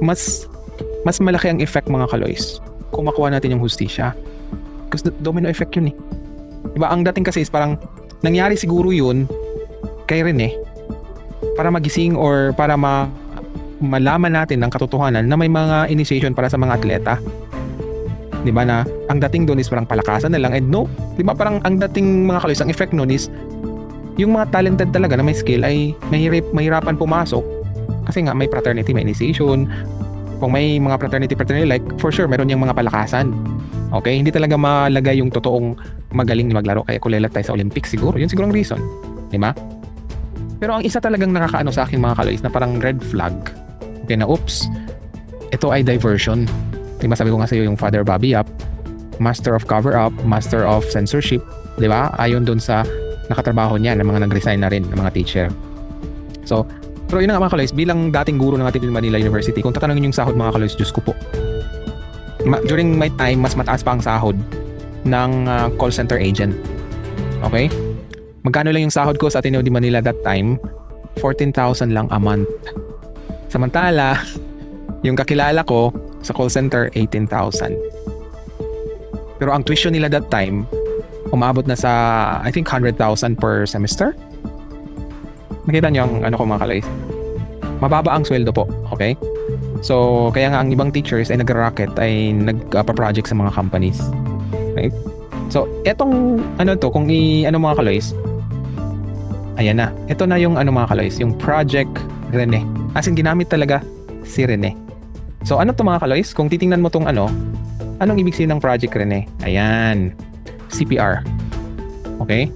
mas malaki ang effect mga kaloys kung makuha natin yung hustisya. Kasi domino effect yun eh. Diba? Ang dating kasi is parang nangyari siguro yun kay Rene para magising or para malaman natin ng katotohanan na may mga initiation para sa mga atleta. Diba na ang dating doon is parang palakasan na lang, and no, diba parang ang dating mga kaloys, ang effect noon is yung mga talented talaga na may skill ay mahirapan pumasok kasi nga may fraternity, may initiation. Kung may mga fraternity like, for sure meron yung mga palakasan. Okay, hindi talaga malagay yung totoong magaling na maglaro, kaya kulelat tayo sa Olympics siguro. Yun siguro ang reason, di ba? Pero ang isa talagang nakakaano sa akin mga kaloys na parang red flag, okay, na oops, ito ay diversion. Di ba sabi ko nga sa iyo yung Father Bobby Yap, Master of Cover-Up, Master of Censorship, di ba? Ayon dun sa nakatrabaho niya ng mga nag-resign na rin ng mga teacher. So, pero yun nga mga kaloys, bilang dating guro ng ating Manila University, kung tatanungin yung sahod mga kaloys, Diyos ko po. During my time, mas mataas pa ang sahod ng call center agent. Okay? Magkano lang yung sahod ko sa Ateneo de Manila that time? 14,000 lang a month. Samantala, yung kakilala ko sa call center, 18,000. Pero ang tuition nila that time, umabot na sa, I think, 100,000 per semester. Nakita niyo ang ano ko mga kaloys? Mababa ang sweldo po. Okay? So, kaya nga ang ibang teachers ay nag-rocket, ay nagpa-project sa mga companies. Right? So, etong ano to, kung ano mga kaloys, ayan na. Ito na yung ano mga kaloys, yung Project Rene. As in, ginamit talaga si Rene. So, ano to mga kaloys? Kung titingnan mo tong ano, anong ibig sabihin ng Project Rene? Ayan. CPR. Okay?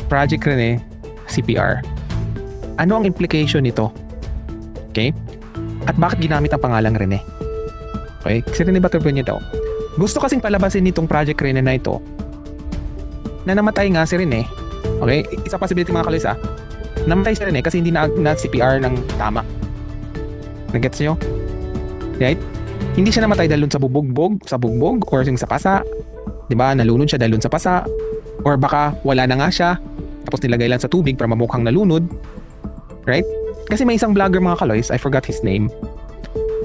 Project Rene, CPR. Ano ang implication nito? Okay? At bakit ginamit ang pangalang Rene? Okay? Si Rene Baterbo niya daw. Gusto kasing palabasin nitong Project Rene na ito na namatay nga si Rene. Okay? Isa possibility mga kaloys namatay si Rene kasi hindi na CPR ng tama. Nagets nyo? Right? Hindi siya namatay dahil sa bugbog or yung sa pasa. Diba? Nalunod siya dahil sa pasa. Or baka wala na nga siya tapos nilagay lang sa tubig para mamukhang nalunod. Right? Kasi may isang vlogger mga kaloys, I forgot his name.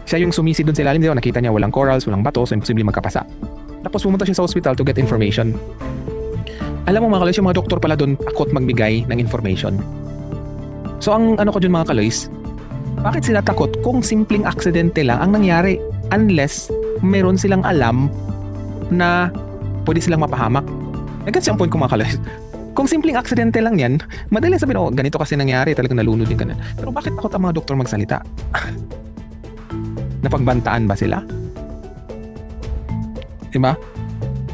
Siya yung sumisid doon sa ilalim, diba? Nakita niya walang corals, walang bato, so imposible magkapasa. Tapos pumunta siya sa hospital to get information. Alam mo mga kaloys, yung mga doktor pala doon takot magbigay ng information. So ang ano ko dun mga kaloys, bakit sila takot kung simpleng aksidente lang ang nangyari unless meron silang alam na pwede silang mapahamak? Nagkats yung point ko mga kaloys. Kung simpleng aksidente lang yan, madali sabihin, oh, ganito kasi nangyari, talagang nalunod yung ganun. Pero bakit takot ang mga doktor magsalita? Napagbantaan ba sila? Diba?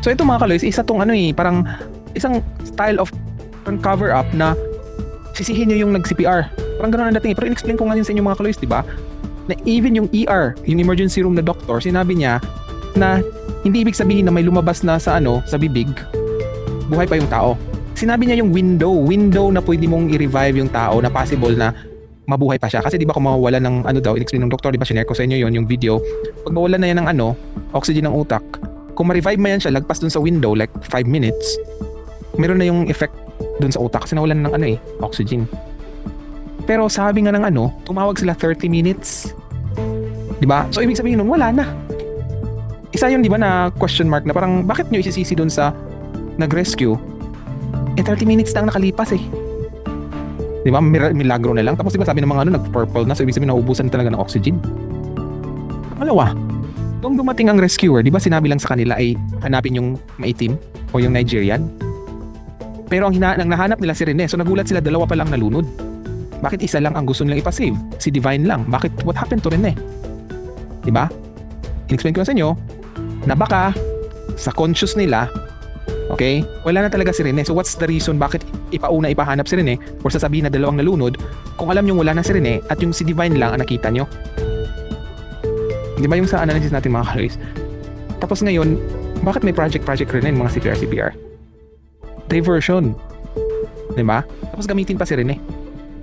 So ito mga kaloys, isa tong parang isang style of cover up na sisihin nyo yung nag-CPR. Parang gano'n ang dating. Pero in-explain ko nga yun sa inyo mga kaloys, diba? Na even yung ER, yung emergency room na doctor, sinabi niya na hindi ibig sabihin na may lumabas na sa bibig, buhay pa yung tao. Sinabi niya yung window na pwede mong i-revive yung tao na possible na mabuhay pa siya. Kasi di ba kung mawawala ng in-explain ng doktor, di ba sinare ko sa inyo yung video. Pag mawala na yan ng oxygen ng utak, kung ma-revive mo yan siya, lagpas dun sa window, like 5 minutes, meron na yung effect dun sa utak kasi nawalan ng oxygen. Pero sabi nga ng tumawag sila 30 minutes. Di ba? So ibig sabihin nun, wala na. Isa yun, di ba, na question mark na parang bakit nyo isisisi dun sa nag-rescue? 30 minutes na ang nakalipas Di ba? Milagro na lang. Tapos di ba sabi ng mga nag-purple na, so ibig sabihin naubusan talaga ng oxygen. Pangalawa, nung dumating ang rescuer, di ba sinabi lang sa kanila ay hanapin yung maitim o yung Nigerian? Pero ang nahanap nila si Rene, so nagulat sila, dalawa pa lang nalunod. Bakit isa lang ang gusto nilang ipasave? Si Divine lang. Bakit? What happened to Rene? Di ba? In-explain ko na sa inyo na baka sa conscious nila, okay, wala na talaga si Rene. So what's the reason bakit ipahanap si Rene or sasabihin na dalawang nalunod kung alam nyo wala na si Rene at yung si Divine lang ang nakita nyo? Di ba yung sa analysis natin mga kaloys? Tapos ngayon, bakit may project Rene mga CPR? Diversion. Di ba? Tapos gamitin pa si Rene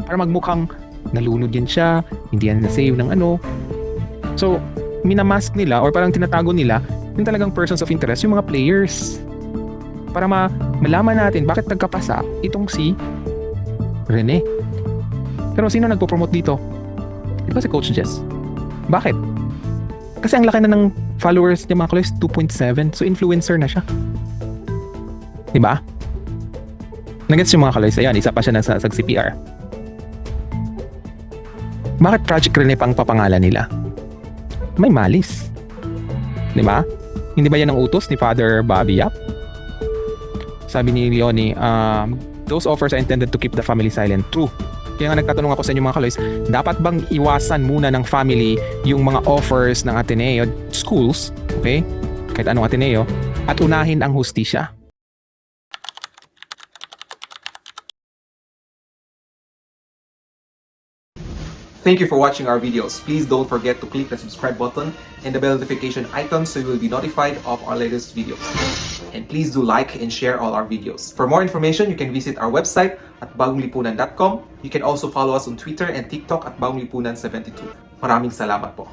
para magmukhang nalunod yan siya, hindi yan na-save ng So, minamask nila or parang tinatago nila yung talagang persons of interest, yung mga players. Para malaman natin bakit nagkapasa itong si Rene. Pero sino nagpo-promote dito? Di ba si Coach Jess? Bakit? Kasi ang laki na ng followers niya mga kaloys, 2.7. So influencer na siya. Diba? Nagets yung mga kaloys. Ayan, isa pa siya nagsasag CPR. Bakit Project Rene pang papangalan nila? May malis. Diba? Hindi ba yan ang utos ni Father Bobby Yap? Sabi ni Leonie, those offers are intended to keep the family silent. True. Kaya nga nagtatanong ako sa inyo mga kaloys, dapat bang iwasan muna ng family yung mga offers ng Ateneo schools, okay? Kahit anong Ateneo, at unahin ang hustisya. Thank you for watching our videos. Please don't forget to click the subscribe button and the bell notification icon so you will be notified of our latest videos. And please do like and share all our videos. For more information, you can visit our website at bagonglipunan.com. You can also follow us on Twitter and TikTok at bagonglipunan72. Maraming salamat po.